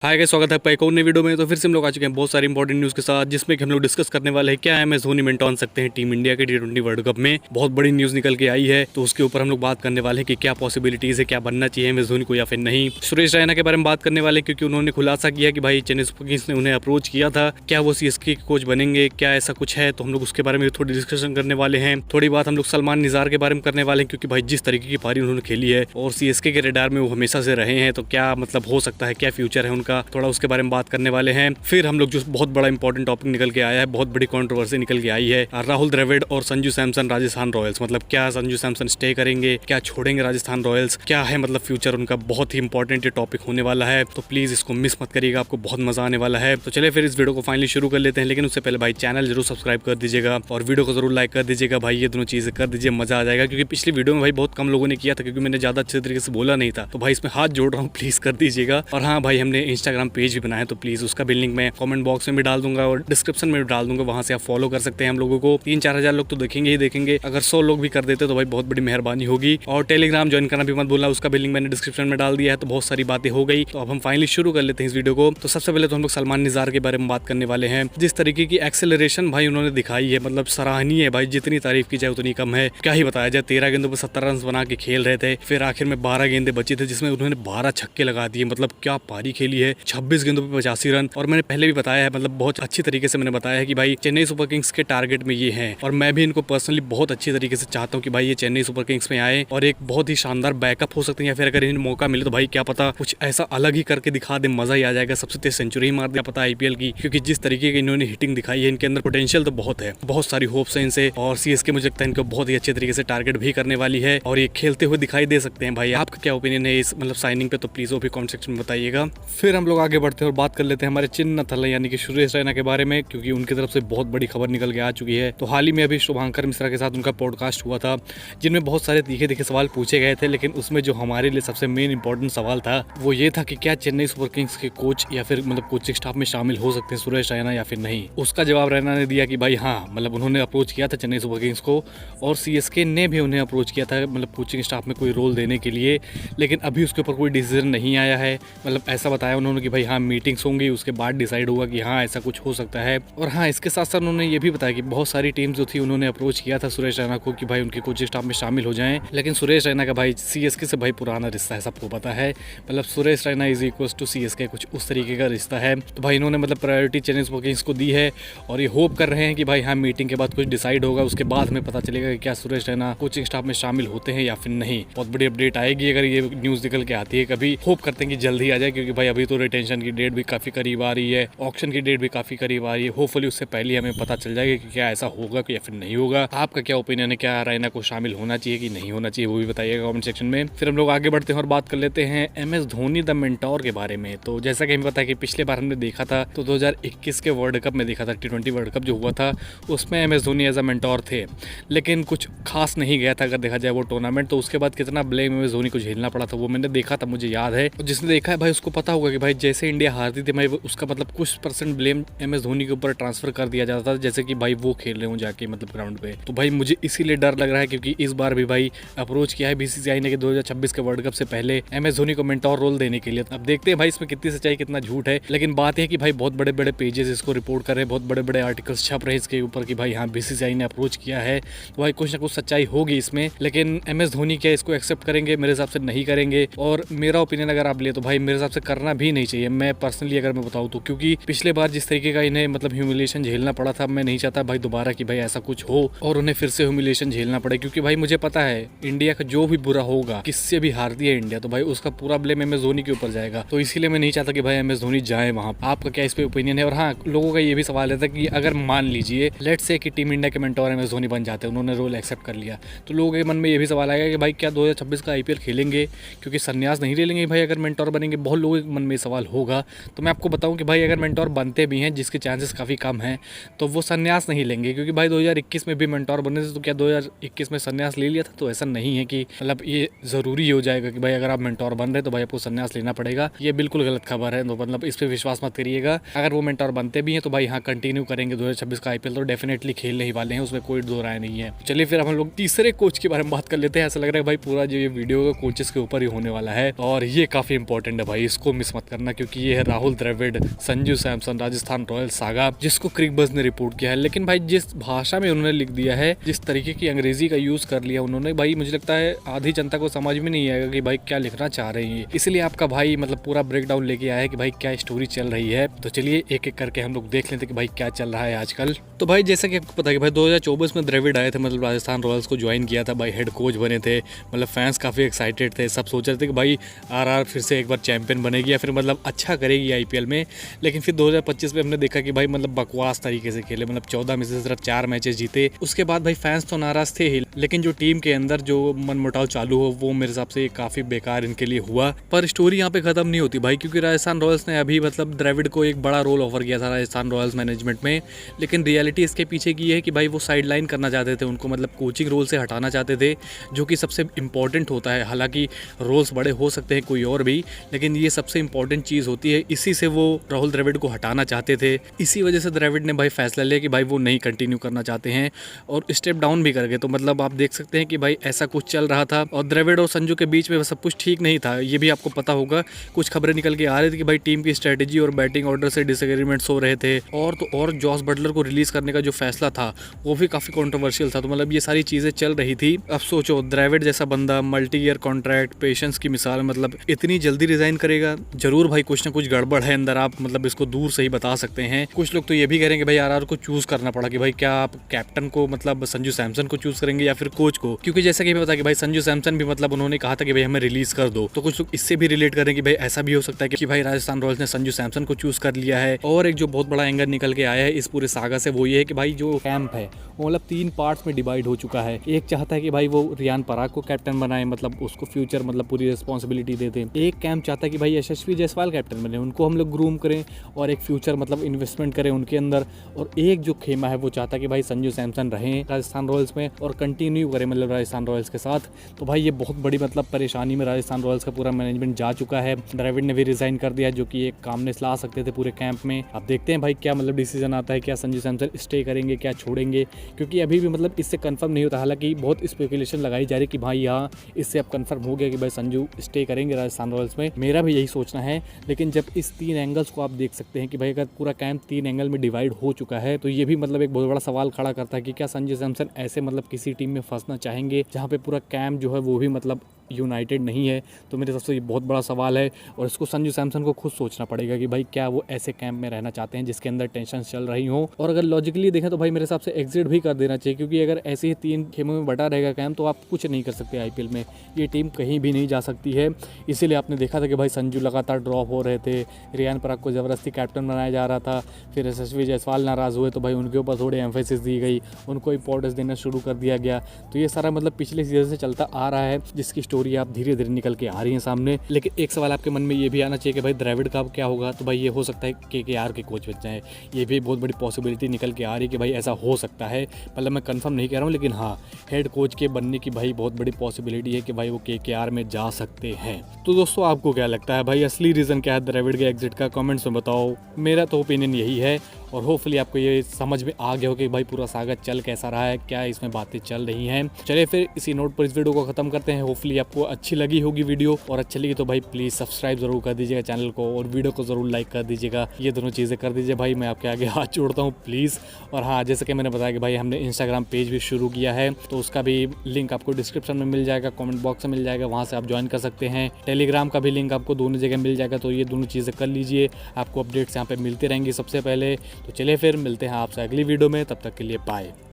Hi guys, स्वागत है आपका एक और नई वीडियो में। तो फिर से हम लोग आ चुके हैं बहुत सारी इंपॉर्टेंट न्यूज़ के साथ, जिसमें कि हम लोग डिस्कस करने वाले हैं क्या एमएस धोनी मेंटर बन सकते हैं टीम इंडिया के टी20 वर्ल्ड कप में। बहुत बड़ी न्यूज़ निकल के आई है, तो उसके ऊपर हम लोग बात करने वाले हैं कि क्या पॉसिबिलिटीज़ है, क्या बनना चाहिए एमएस धोनी को या फिर नहीं। सुरेश रैना के बारे में बात करने वाले, क्योंकि उन्होंने खुलासा किया कि भाई चेन्नई सुपर किंग्स ने उन्हें अप्रोच किया था, क्या वो सीएसके के कोच बनेंगे, क्या ऐसा कुछ है। तो हम लोग उसके बारे में थोड़ी डिस्कशन करने वाले हैं। थोड़ी बात हम लोग सलमान निज़ार के बारे में करने वाले हैं, क्योंकि भाई जिस तरीके की पारी उन्होंने खेली है और सीएसके के रेडार में वो हमेशा से रहे हैं, तो क्या मतलब हो सकता है, क्या फ्यूचर है उनका, थोड़ा उसके बारे में बात करने वाले हैं। फिर हम लोग जो बहुत बड़ा इंपॉर्टेंट टॉपिक निकल के आया है, बहुत बड़ी कंट्रोवर्सी निकल के आई है, राहुल द्रविड़ और संजू सैमसन राजस्थान रॉयल्स। मतलब क्या संजू सैमसन स्टे करेंगे, क्या छोड़ेंगे राजस्थान रॉयल्स, क्या है मतलब फ्यूचर उनका। बहुत ही इंपॉर्टेंट ये टॉपिक होने वाला है, तो प्लीज इसको मिस मत करिएगा, आपको बहुत मजा आने वाला है। तो चलिए फिर इस वीडियो को फाइनली शुरू कर लेते हैं, लेकिन उससे पहले भाई चैनल जरूर सब्सक्राइब कर दीजिएगा और वीडियो को जरूर लाइक कर दीजिएगा भाई। ये दोनों चीजें कर दीजिए, मजा आ जाएगा। क्योंकि पिछली वीडियो में भाई बहुत कम लोगों ने किया था, क्योंकि मैंने ज्यादा अच्छे तरीके से बोला नहीं था। तो भाई इसमें हाथ जोड़ रहा हूँ, प्लीज कर दीजिएगा। और हाँ भाई, हमने इंस्टाग्राम पेज भी बनाया, तो प्लीज उसका भी लिंक मैं कमेंट बॉक्स में भी डाल दूंगा और डिस्क्रिप्शन में भी डाल दूंगा, वहां से आप फॉलो कर सकते हैं हम लोगों को। 3-4 हजार लोग तो देखेंगे ही देखेंगे, अगर 100 लोग भी कर देते तो भाई बहुत बड़ी मेहरबानी होगी। और टेलीग्राम ज्वाइन करना भी मत भूलना, उसका भी लिंक मैंने डिस्क्रिप्शन में डाल दिया है। तो बहुत सारी बातें हो गई, तो अब हम फाइनली शुरू कर लेते हैं इस वीडियो को। तो सबसे पहले तो हम लोग सलमान निज़ार के बारे में बात करने वाले हैं। जिस तरीके की एक्सेलरेशन भाई उन्होंने दिखाई है, मतलब सराहनीय है भाई, जितनी तारीफ की जाए उतनी कम है। क्या ही बताया जाए, 13 गेंदों पर 70 रन बना के खेल रहे थे, फिर आखिर में 12 गेंदे बची थे, जिसमें उन्होंने 12 छक्के लगा दिए। मतलब क्या पारी खेली है, 26 गेंदों पर 85 रन। और मैंने पहले भी बताया है, मतलब बहुत अच्छी तरीके से मैंने बताया है कि भाई चेन्नई सुपर किंग्स के टारगेट में ये हैं, और मैं भी इनको पर्सनली बहुत अच्छी तरीके से चाहता हूँ कि भाई ये चेन्नई सुपर किंग्स में आए और एक बहुत ही शानदार बैकअप हो सकते हैं, या फिर अगर इन्हें मौका मिले तो भाई क्या पता कुछ ऐसा अलग ही करके दिखा दे, मजा ही आ जाएगा। सबसे तेज सेंचुरी ही मार दिया पता आईपीएल की, क्योंकि जिस तरीके की इन्होंने हिटिंग दिखाई है, इनके अंदर पोटेंशियल तो बहुत है, बहुत सारी होप्स है इनसे। और सीएसके मुझे लगता है इनको बहुत ही अच्छे तरीके से टारगेट भी करने वाली है और ये खेलते हुए दिखाई दे सकते हैं। भाई आपका क्या ओपिनियन है इस मतलब साइनिंग पे, तो प्लीज वो भी कमेंट सेक्शन में बताइएगा। फिर हम लोग आगे बढ़ते हैं और बात कर लेते हैं हमारे चिन्ह थल्ला यानी कि सुरेश रैना के बारे में, क्योंकि उनकी तरफ से बहुत बड़ी खबर निकल के आ चुकी है। तो हाल ही में अभी शुभांकर मिश्रा के साथ उनका पॉडकास्ट हुआ था, जिनमें बहुत सारे तीखे तीखे सवाल पूछे गए थे, लेकिन उसमें जो हमारे लिए सबसे मेन इंपॉर्टेंट सवाल था वो ये था कि क्या चेन्नई सुपर किंग्स के कोच या फिर मतलब कोचिंग स्टाफ में शामिल हो सकते हैं सुरेश रैना या फिर नहीं। उसका जवाब रैना ने दिया कि भाई हाँ, मतलब उन्होंने अप्रोच किया था चेन्नई सुपर किंग्स को, और सीएसके ने भी उन्हें अप्रोच किया था मतलब कोचिंग स्टाफ में कोई रोल देने के लिए, लेकिन अभी उसके ऊपर कोई डिसीजन नहीं आया है। मतलब ऐसा बताया उन्होंने कि भाई हाँ मीटिंग्स होंगी, उसके बाद डिसाइड होगा कि हाँ ऐसा कुछ हो सकता है। और हाँ, इसके साथ साथ उन्होंने ये भी बताया कि बहुत सारी टीम्स जो थी उन्होंने अप्रोच किया था सुरेश रैना को कि भाई उनके कोचिंग स्टाफ में शामिल हो जाएं, लेकिन सुरेश रैना का भाई सीएसके से भाई पुराना रिश्ता है, सबको पता है। मतलब Suresh Raina is equals to CSK, कुछ उस तरीके का रिश्ता है। तो भाई इन्होंने मतलब प्रायोरिटी चेन्नई सुपर किंग्स को दी है, और ये होप कर रहे हैं कि भाई हाँ मीटिंग के बाद कुछ डिसाइड होगा, उसके बाद हमें पता चलेगा कि क्या सुरेश रैना कोचिंग स्टाफ में शामिल होते हैं या फिर नहीं। बहुत बड़ी अपडेट आएगी अगर ये न्यूज़ निकल के आती है कभी। होप करते हैं कि जल्द ही आ जाए, क्योंकि भाई अभी तो रिटेंशन की डेट भी काफ़ी करीब आ रही है, ऑक्शन की डेट भी काफ़ी करीब आ रही है। होपफुली उससे पहले हमें पता चल जाएगा कि क्या ऐसा होगा या फिर नहीं होगा। आपका क्या ओपिनियन है, क्या रैना को शामिल होना चाहिए कि नहीं होना चाहिए, वो भी बताइएगा कमेंट सेक्शन में। फिर हम लोग आगे बढ़ते हैं और बात कर लेते हैं एमएस धोनी द मेंटोर के बारे में। तो जैसा कि हमें पता है कि पिछले बार हमने देखा था, तो 2021 के वर्ल्ड कप में देखा था, टी20 वर्ल्ड कप जो हुआ था उसमें MS Dhoni as a mentor थे, लेकिन कुछ खास नहीं गया था अगर देखा जाए वो टूर्नामेंट। तो उसके बाद कितना ब्लेम एमएस धोनी को झेलना पड़ा था वो मैंने देखा था, मुझे याद है। और जिसने देखा है भाई उसको पता होगा कि भाई जैसे इंडिया हारती थी भाई, उसका मतलब कुछ परसेंट ब्लेम एमएस धोनी के ऊपर ट्रांसफर कर दिया जाता था, जैसे कि भाई वो खेल रहे हो जाके मतलब ग्राउंड पे। तो भाई मुझे इसीलिए डर लग रहा है, क्योंकि इस बार भी भाई अप्रोच किया है बीसीसीआई ने कि 2026 के वर्ल्ड कप से पहले एमएस धोनी को मेंटोर रोल देने के लिए। अब देखते हैं भाई इसमें कितनी सच्चाई कितना झूठ है, लेकिन बात है कि भाई बहुत बड़े बड़े पेजेस इसको रिपोर्ट कर रहे हैं, बहुत बड़े बड़े आर्टिकल्स छप रहे हैं इसके ऊपर कि भाई हाँ बीसीसीआई ने अप्रोच किया है। तो भाई कुछ ना कुछ सच्चाई होगी इसमें, लेकिन एमएस धोनी क्या इसको एक्सेप्ट करेंगे? मेरे हिसाब से नहीं करेंगे। और मेरा ओपिनियन अगर आप ले तो भाई मेरे हिसाब से करना भी नहीं चाहिए, मैं पर्सनली अगर मैं बताऊँ तो, क्योंकि पिछले बार जिस तरीके का इन्हें मतलब ह्यूमिलेशन झेलना पड़ा था, मैं नहीं चाहता भाई दोबारा कि भाई ऐसा कुछ हो और उन्हें फिर से ह्यूमिलेशन झेलना पड़े। क्योंकि भाई मुझे पता है इंडिया का जो भी बुरा होगा, किससे भी हारती है इंडिया, तो भाई उसका पूरा ब्लेम एमएस धोनी के ऊपर जाएगा। तो इसीलिए मैं नहीं चाहता कि भाई एमएस धोनी जाए वहाँ। आपका क्या इस पे ओपिनियन है? और हाँ, लोगों का ये भी सवाल रहता है कि अगर मान लीजिए लेट्स से कि टीम इंडिया के मेंटोर एमएस धोनी बन जाते हैं, उन्होंने रोल एक्सेप्ट कर लिया, तो लोगों के मन में ये भी सवाल आएगा कि भाई क्या 2026 का आईपीएल खेलेंगे, क्योंकि संन्यास नहीं ले लेंगे भाई अगर मेंटोर बनेंगे। बहुत लोगों के मन में सवाल होगा। तो मैं आपको बताऊं कि भाई अगर मेंटोर बनते भी हैं, जिसके चांसेस काफ़ी कम हैं, तो वो संन्यास नहीं लेंगे, क्योंकि भाई 2021 में भी मेंटोर बने थे, तो क्या 2021 में संन्यास ले लिया था? तो ऐसा नहीं है कि मतलब ये ज़रूरी हो जाएगा कि भाई अगर आप मेंटोर बन रहे तो भाई आपको संन्यास लेना पड़ेगा। ये बिल्कुल गलत खबर है, तो मतलब इस पर विश्वास मत करिएगा। अगर वो मेंटोर बनते भी हैं तो भाई हाँ कंटिन्यू करेंगे 2026 का आईपीएल, तो डेफिनेटली खेलने ही वाले हैं, उसमें कोई दो राय नहीं है। चलिए फिर हम लोग तीसरे कोच के बारे में बात कर लेते हैं। ऐसा लग रहा है भाई पूरा जो ये वीडियो कोचेस के ऊपर ही होने वाला है, और ये काफ़ी इंपॉर्टेंट है भाई, इसको मिस मत करना, क्योंकि ये है राहुल द्रविड़ संजू सैमसन राजस्थान रॉयल्स सागा, जिसको क्रिकबज़ ने रिपोर्ट किया है। लेकिन भाई जिस भाषा में उन्होंने लिख दिया है, जिस तरीके की अंग्रेजी का यूज़ कर लिया उन्होंने, भाई मुझे लगता है आधी जनता को समझ में नहीं आएगा कि भाई क्या लिखना चाह रहे हैं। इसलिए आपका भाई मतलब पूरा ब्रेक डाउन लेके आया है कि भाई क्या स्टोरी चल रही है। तो चलिए एक एक करके हम लोग देख लेते कि भाई क्या चल रहा है आजकल। तो भाई जैसा कि आपको पता है कि भाई 2024 में द्रविड़ आए थे, मतलब राजस्थान रॉयल्स को ज्वाइन किया था भाई, हेड कोच बने थे, मतलब फैंस काफ़ी एक्साइटेड थे, सब सोच रहे थे कि भाई आरआर फिर से एक बार चैंपियन बनेगी या फिर मतलब अच्छा करेगी आईपीएल में। लेकिन फिर 2025 में हमने देखा कि भाई मतलब बकवास तरीके से खेले, मतलब 14 में से सिर्फ 4 मैचेस जीते। उसके बाद भाई फैंस तो नाराज़ थे ही, लेकिन जो टीम के अंदर जो मनमुटाव चालू हो वो मेरे हिसाब से काफ़ी बेकार इनके लिए हुआ। पर स्टोरी यहाँ पे ख़त्म नहीं होती भाई, क्योंकि राजस्थान रॉयल्स ने अभी मतलब द्रविड़ को एक बड़ा रोल ऑफर किया था राजस्थान रॉयल्स मैनेजमेंट में। लेकिन रियलिटी इसके पीछे की है कि भाई वो साइड लाइन करना चाहते थे, उनको मतलब कोचिंग रोल से हटाना चाहते थे, जो कि सबसे इंपॉर्टेंट होता है। हालांकि रोल्स बड़े हो सकते हैं कोई और भी, लेकिन ये सबसे इंपॉर्टेंट चीज़ होती है। इसी से वो राहुल द्रविड़ को हटाना चाहते थे। इसी वजह से द्रविड़ ने भाई फैसला लिया कि भाई वो नहीं कंटिन्यू करना चाहते हैं और स्टेप डाउन भी कर गए। तो मतलब आप देख सकते हैं कि भाई ऐसा कुछ चल रहा था और द्रविड़ और संजू के बीच में सब कुछ ठीक नहीं था। ये भी आपको पता होगा, कुछ खबरें निकल के आ रही थी कि भाई टीम की स्ट्रेटेजी और बैटिंग ऑर्डर से डिसएग्रीमेंट्स हो रहे थे। और तो और जॉस बटलर को रिलीज करने का जो फैसला था वो भी काफ़ी कंट्रोवर्शियल था। तो मतलब ये सारी चीज़ें चल रही थी। अब सोचो द्रविड़ जैसा बंदा, मल्टी ईयर कॉन्ट्रैक्ट, पेशेंस की मिसाल, मतलब इतनी जल्दी रिजाइन करेगा? जरूर भाई कुछ ना कुछ गड़बड़ है अंदर, आप मतलब इसको दूर से ही बता सकते हैं। कुछ लोग तो ये भी करेंगे भाई आरआर को चूज करना पड़ा कि भाई क्या आप कैप्टन को मतलब संजू सैमसन को चूज करेंगे या फिर कोच को, क्योंकि जैसा कि पता कि भाई संजू सैमसन भी मतलब उन्होंने कहा था कि भाई हमें रिलीज कर दो। तो कुछ लोग इससे भी रिलेट करें कि भाई ऐसा भी हो सकता है कि भाई राजस्थान रॉयल्स ने संजू सैमसन को चूज कर लिया है। और एक जो बहुत बड़ा एंगल निकल के आया है इस पूरे सागा से वो ये है कि भाई जो कैंप है वो मतलब 3 पार्ट्स में डिवाइड हो चुका है। एक चाहता है कि भाई वो रियान पराग को कैप्टन बनाए, मतलब उसको फ्यूचर मतलब पूरी रिस्पॉन्सिबिलिटी दे दें। एक कैंप चाहता है कि भाई यशस्वी जायसवाल कैप्टन बने, उनको हम लोग ग्रूम करें और एक फ्यूचर मतलब इन्वेस्टमेंट करें उनके अंदर। और एक जो खेमा है वो चाहता है कि भाई संजू सैमसन रहें राजस्थान रॉयल्स में और कंटिन्यू करें मतलब राजस्थान रॉयल्स के साथ। तो भाई ये बहुत बड़ी मतलब परेशानी में राजस्थान रॉयल्स का पूरा मैनेजमेंट जा चुका है। द्रविड़ ने भी रिजाइन कर दिया, जो कि एक कामनेस ला सकते थे पूरे कैंप में। अब देखते हैं भाई क्या मतलब डिसीजन आता है, क्या संजू सैमसन स्टे करेंगे, क्या छोड़ेंगे, क्योंकि अभी भी मतलब इससे कंफर्म नहीं होता। हालांकि बहुत स्पेकुलेशन लगाई जा रही कि भाई यहाँ इससे अब कंफर्म हो गया कि भाई संजू स्टे करेंगे राजस्थान रॉयल्स में। मेरा भी यही सोचना है। लेकिन जब इस 3 एंगल्स को आप देख सकते हैं कि भाई अगर पूरा कैंप 3 एंगल में डिवाइड हो चुका है तो ये भी मतलब एक बहुत बड़ा सवाल खड़ा करता है कि क्या संजू सैमसन ऐसे मतलब किसी टीम में फंसना चाहेंगे जहाँ पे पूरा कैंप जो है वो भी मतलब यूनाइटेड नहीं है। तो मेरे हिसाब से ये बहुत बड़ा सवाल है और इसको संजू सैमसन को खुद सोचना पड़ेगा कि भाई क्या वो ऐसे कैंप में रहना चाहते हैं जिसके अंदर टेंशन चल रही हो। और अगर लॉजिकली देखें तो भाई मेरे हिसाब से एग्जिट भी कर देना चाहिए, क्योंकि अगर ऐसे ही 3 खेमों में बटा रहेगा कैंप तो आप कुछ नहीं कर सकते आईपीएल में। ये टीम कहीं भी नहीं जा सकती है। इसीलिए आपने देखा था कि भाई संजू लगातार ड्रॉप हो रहे थे, रियान पराग को ज़बरदस्ती कैप्टन बनाया जा रहा था, फिर यशस्वी जायसवाल नाराज़ हुए तो भाई उनके ऊपर थोड़ी एम्फेसिस दी गई, उनको इंपॉर्टेंस देना शुरू कर दिया गया। तो ये सारा मतलब पिछले सीजन से चलता आ रहा है, जिसकी स्टोरी आप धीरे धीरे निकल के आ रही है सामने। लेकिन एक सवाल आपके मन में ये भी आना चाहिए कि भाई द्रविड़ का क्या होगा। तो भाई ये हो सकता है केकेआर के कोच बन जाए, ये भी बहुत बड़ी पॉसिबिलिटी निकल के आ रही है कि भाई ऐसा हो सकता है। मतलब मैं कंफर्म नहीं कह रहा हूँ, लेकिन हाँ हेड कोच के बनने की भाई बहुत बड़ी पॉसिबिलिटी है कि भाई वो केकेआर में जा सकते हैं। तो दोस्तों आपको क्या लगता है भाई असली रीज़न क्या है द्रविड़ के एग्जिट का, कमेंट्स में बताओ। मेरा तो ओपिनियन यही है और होपफुली आपको ये समझ में आ गया हो कि भाई पूरा सागा चल कैसा रहा है, क्या इसमें बातें चल रही हैं। चलिए फिर इसी नोट पर इस वीडियो को खत्म करते हैं। होपफुली आपको अच्छी लगी होगी वीडियो, और अच्छी लगी तो भाई प्लीज़ सब्सक्राइब जरूर कर दीजिएगा चैनल को और वीडियो को ज़रूर लाइक कर दीजिएगा। ये दोनों चीज़ें कर दीजिए भाई, मैं आपके आगे हाथ जोड़ता हूँ प्लीज़। और हाँ, जैसे कि मैंने बताया कि भाई हमने इंस्टाग्राम पेज भी शुरू किया है, तो उसका भी लिंक आपको डिस्क्रिप्शन में मिल जाएगा, कमेंट बॉक्स में मिल जाएगा, वहाँ से आप ज्वाइन कर सकते हैं। टेलीग्राम का भी लिंक आपको दोनों जगह मिल जाएगा, तो ये दोनों चीज़ें कर लीजिए, आपको अपडेट्स यहाँ पे मिलते रहेंगी सबसे पहले। तो चलिए फिर मिलते हैं आपसे अगली वीडियो में, तब तक के लिए बाय।